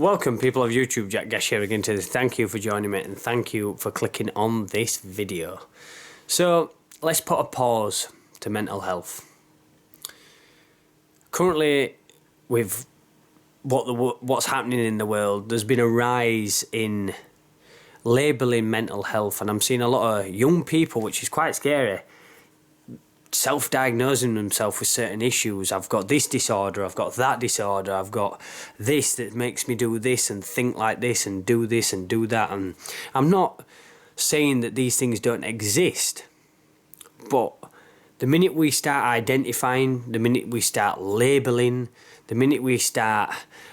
Welcome people of YouTube, Jack Gash here again to this. Thank you for joining me and thank you for clicking on this video. So let's put a pause to mental health. Currently with what's happening in the world, there's been a rise in labelling mental health, and I'm seeing a lot of young people, which is quite scary, self-diagnosing themselves with certain issues. I've got this disorder, I've got that disorder, I've got this that makes me do this and think like this and do that. And I'm not saying that these things don't exist, but the minute we start identifying, the minute we start labelling, the minute we start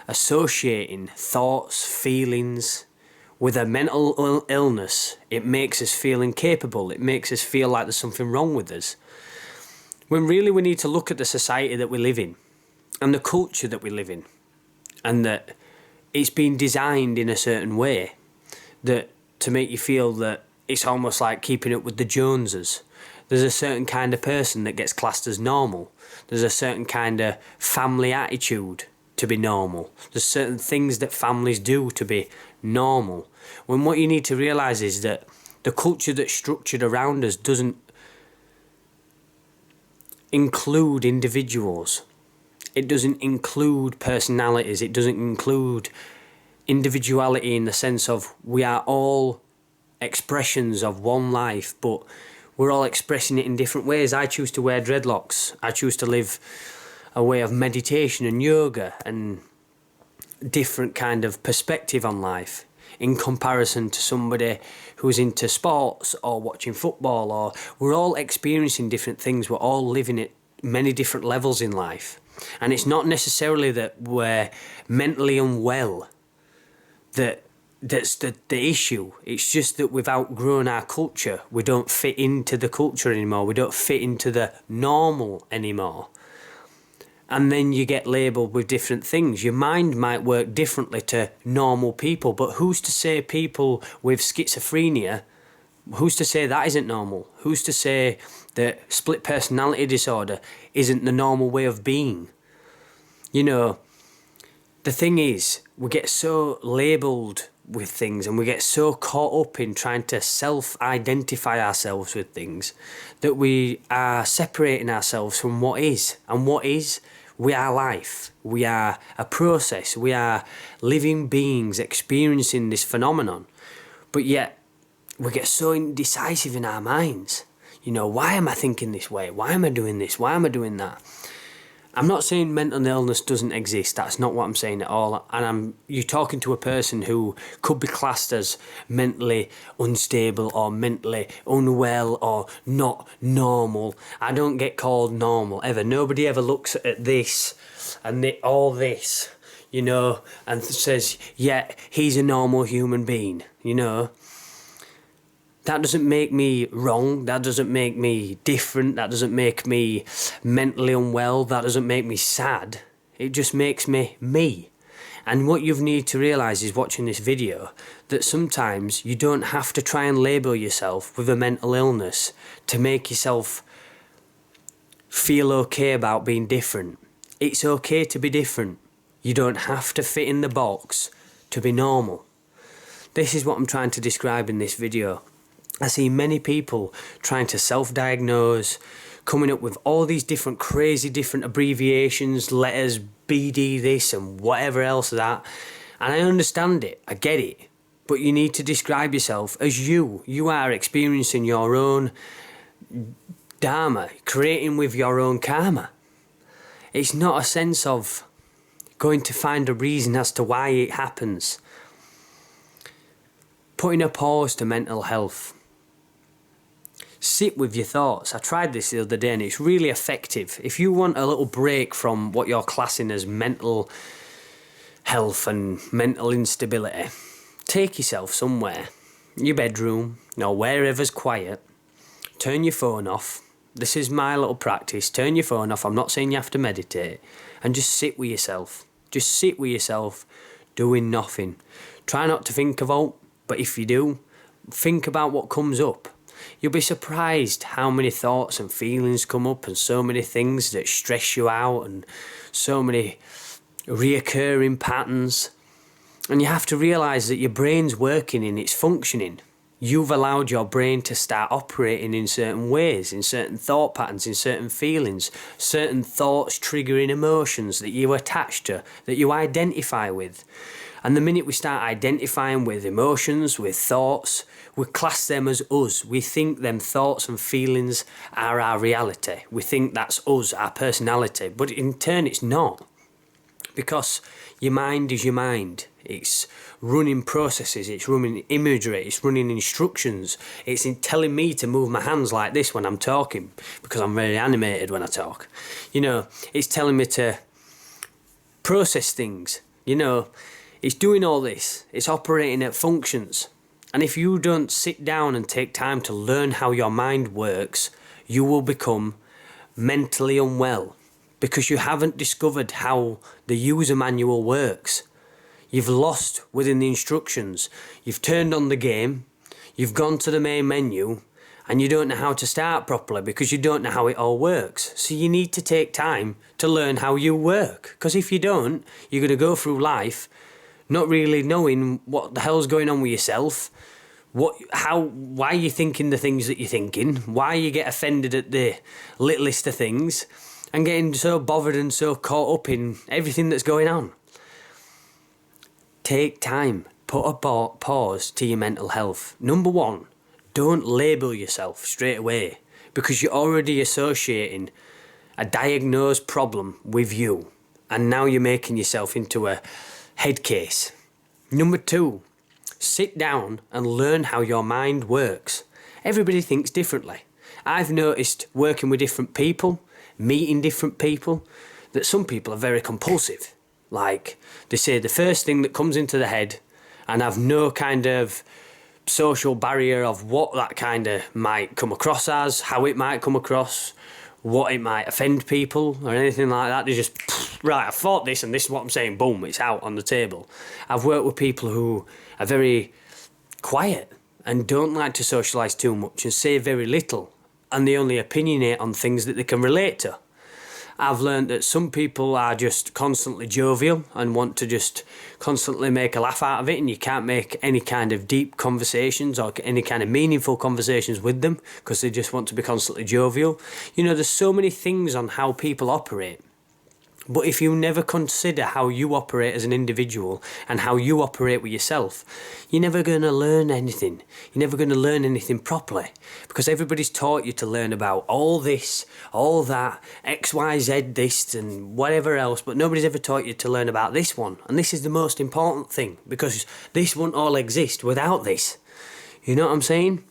associating thoughts, feelings with a mental illness, it makes us feel incapable. It makes us feel like there's something wrong with us. When really we need to look at the society that we live in and the culture that we live in, and that it's been designed in a certain way that to make you feel that it's almost like keeping up with the Joneses. There's a certain kind of person that gets classed as normal. There's a certain kind of family attitude to be normal. There's certain things that families do to be normal. When what you need to realise is that the culture that's structured around us doesn't include individuals. It doesn't include personalities. It doesn't include individuality in the sense of we are all expressions of one life, but we're all expressing it in different ways. I choose to wear dreadlocks. I choose to live a way of meditation and yoga and different kind of perspective on life in comparison to somebody who's into sports or watching football. Or we're all experiencing different things. We're all living at many different levels in life. And it's not necessarily that we're mentally unwell that's the issue. It's just that we've outgrown our culture. We don't fit into the culture anymore. We don't fit into the normal anymore. And then you get labelled with different things. Your mind might work differently to normal people, but who's to say people with schizophrenia, who's to say that isn't normal? Who's to say that split personality disorder isn't the normal way of being? You know, the thing is, we get so labelled with things and we get so caught up in trying to self-identify ourselves with things that we are separating ourselves from what is. And what is? We are life. We are a process. We are living beings experiencing this phenomenon. But yet, we get so indecisive in our minds. You know, why am I thinking this way? Why am I doing this? Why am I doing that? I'm not saying mental illness doesn't exist. That's not what I'm saying at all. And you're talking to a person who could be classed as mentally unstable or mentally unwell or not normal. I don't get called normal ever. Nobody ever looks at this and all this, you know, and says, yeah, he's a normal human being, you know. That doesn't make me wrong, that doesn't make me different, that doesn't make me mentally unwell, that doesn't make me sad. It just makes me me. And what you need to realise is watching this video that sometimes you don't have to try and label yourself with a mental illness to make yourself feel okay about being different. It's okay to be different. You don't have to fit in the box to be normal. This is what I'm trying to describe in this video. I see many people trying to self-diagnose, coming up with all these different crazy different abbreviations, letters, BD this and whatever else that. And I understand it, I get it. But you need to describe yourself as you. You are experiencing your own dharma, creating with your own karma. It's not a sense of going to find a reason as to why it happens. Putting a pause to mental health. Sit with your thoughts. I tried this the other day and it's really effective. If you want a little break from what you're classing as mental health and mental instability, take yourself somewhere, your bedroom, or wherever's quiet, turn your phone off. This is my little practice. Turn your phone off. I'm not saying you have to meditate. And just sit with yourself. Just sit with yourself doing nothing. Try not to think about, but if you do, think about what comes up. You'll be surprised how many thoughts and feelings come up and so many things that stress you out and so many reoccurring patterns. And you have to realise that your brain's working and it's functioning. You've allowed your brain to start operating in certain ways, in certain thought patterns, in certain feelings, certain thoughts triggering emotions that you attach to, that you identify with. And the minute we start identifying with emotions, with thoughts, we class them as us. We think them thoughts and feelings are our reality. We think that's us, our personality. But in turn, it's not. Because your mind is your mind. It's running processes, it's running imagery, it's running instructions. It's in telling me to move my hands like this when I'm talking, because I'm very animated when I talk. It's telling me to process things. It's doing all this. It's operating at functions. And if you don't sit down and take time to learn how your mind works, you will become mentally unwell because you haven't discovered how the user manual works. You've lost within the instructions. You've turned on the game, you've gone to the main menu, and you don't know how to start properly because you don't know how it all works. So you need to take time to learn how you work. Because if you don't, you're going to go through life not really knowing what the hell's going on with yourself, why you're thinking the things that you're thinking, why you get offended at the littlest of things, and getting so bothered and so caught up in everything that's going on. Take time. Put a pause to your mental health. Number one, don't label yourself straight away because you're already associating a diagnosed problem with you, and now you're making yourself into a head case. Number two, sit down and learn how your mind works. Everybody thinks differently. I've noticed working with different people, meeting different people, that some people are very compulsive. Like, they say the first thing that comes into the head and have no kind of social barrier of what that kind of might come across as, how it might come across, what it might offend people or anything like that. They just, right, I thought this and this is what I'm saying, boom, it's out on the table. I've worked with people who are very quiet and don't like to socialise too much and say very little, and they only opinionate on things that they can relate to. I've learned that some people are just constantly jovial and want to just constantly make a laugh out of it, and you can't make any kind of deep conversations or any kind of meaningful conversations with them because they just want to be constantly jovial. There's so many things on how people operate. But if you never consider how you operate as an individual and how you operate with yourself, you're never going to learn anything. You're never going to learn anything properly because everybody's taught you to learn about all this, all that, X, Y, Z, this and whatever else, but nobody's ever taught you to learn about this one. And this is the most important thing because this wouldn't all exist without this. You know what I'm saying?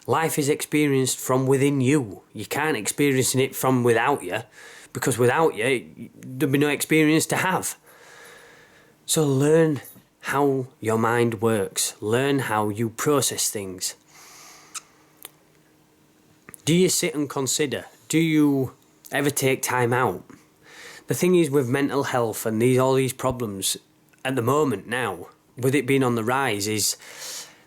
Life is experienced from within you. You can't experience it from without you. Because without you, there'd be no experience to have. So learn how your mind works. Learn how you process things. Do you sit and consider? Do you ever take time out? The thing is with mental health and all these problems at the moment now, with it being on the rise, is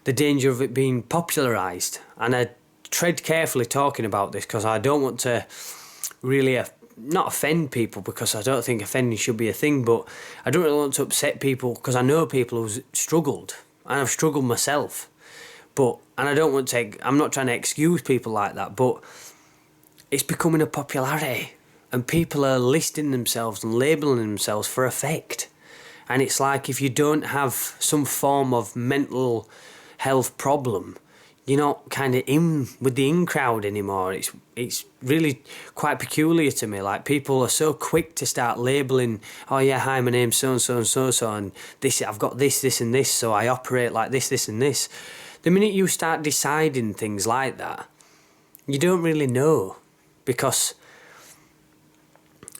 the danger of it being popularised. And I tread carefully talking about this because I don't want to really not offend people, because I don't think offending should be a thing, but I don't really want to upset people because I know people who've struggled, and I've struggled myself. And I'm not trying to excuse people like that, but it's becoming a popularity and people are listing themselves and labelling themselves for effect. And it's like if you don't have some form of mental health problem, you're not kind of in with the in crowd anymore. It's really quite peculiar to me. Like, people are so quick to start labelling, oh yeah, hi, my name's so-and-so and so-and-so, and this, I've got this and this, so I operate like this and this. The minute you start deciding things like that, you don't really know, because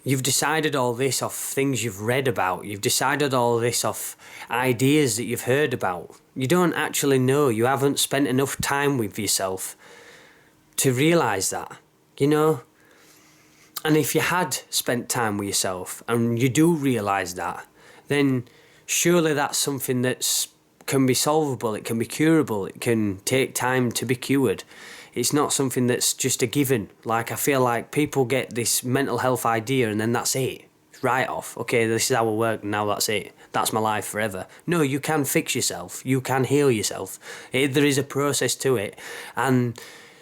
you've decided all this off things you've read about. You've decided all this off ideas that you've heard about. You don't actually know. You haven't spent enough time with yourself to realise that, And if you had spent time with yourself and you do realise that, then surely that's something that can be solvable, it can be curable, it can take time to be cured. It's not something that's just a given. Like, I feel like people get this mental health idea and then that's it. write off. Okay, this is how I work, now that's it. That's my life forever. No, you can fix yourself. You can heal yourself. There is a process to it. And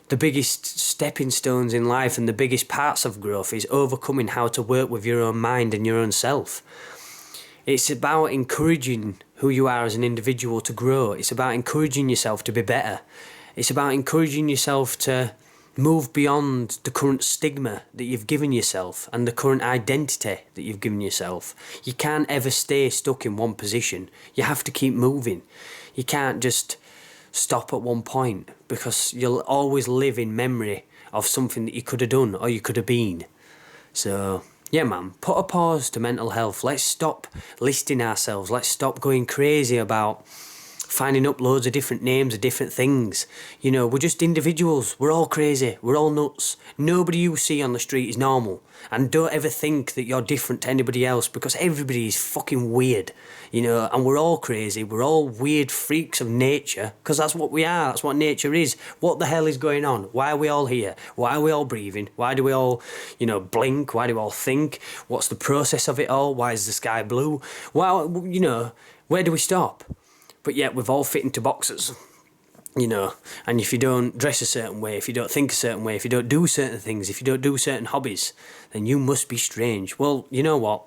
the biggest stepping stones in life and the biggest parts of growth is overcoming how to work with your own mind and your own self. It's about encouraging who you are as an individual to grow. It's about encouraging yourself to be better. It's about encouraging yourself to move beyond the current stigma that you've given yourself and the current identity that you've given yourself. You can't ever stay stuck in one position. You have to keep moving. You can't just stop at one point, because you'll always live in memory of something that you could have done or you could have been. So, yeah, man, put a pause to mental health. Let's stop listing ourselves. Let's stop going crazy about finding up loads of different names of different things. You know, we're just individuals. We're all crazy. We're all nuts. Nobody you see on the street is normal. And don't ever think that you're different to anybody else, because everybody is fucking weird. You know, and we're all crazy. We're all weird freaks of nature, because that's what we are. That's what nature is. What the hell is going on? Why are we all here? Why are we all breathing? Why do we all, blink? Why do we all think? What's the process of it all? Why is the sky blue? Well, where do we stop? But yet we've all fit into boxes, and if you don't dress a certain way, if you don't think a certain way, if you don't do certain things, if you don't do certain hobbies, then you must be strange. Well, you know what?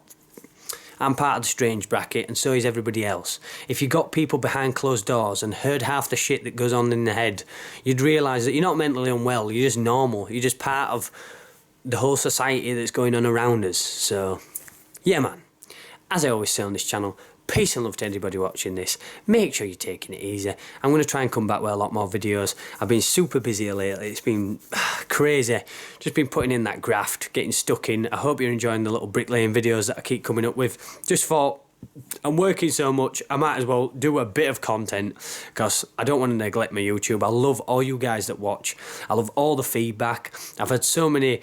I'm part of the strange bracket, and so is everybody else. If you got people behind closed doors and heard half the shit that goes on in their head, you'd realise that you're not mentally unwell, you're just normal. You're just part of the whole society that's going on around us. So, yeah, man. As I always say on this channel, peace and love to anybody watching this. Make sure you're taking it easy. I'm going to try and come back with a lot more videos. I've been super busy lately. It's been crazy. Just been putting in that graft, getting stuck in. I hope you're enjoying the little bricklaying videos that I keep coming up with. Just thought, I'm working so much, I might as well do a bit of content, because I don't want to neglect my YouTube. I love all you guys that watch. I love all the feedback. I've had so many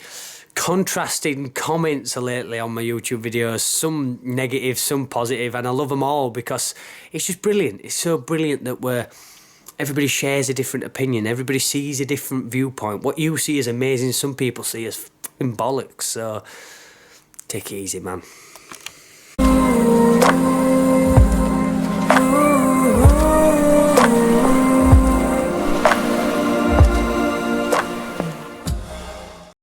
contrasting comments lately on my YouTube videos, some negative, some positive, and I love them all, because it's just brilliant. It's so brilliant that everybody shares a different opinion, everybody sees a different viewpoint. What you see is amazing, some people see as fucking bollocks. So take it easy, man.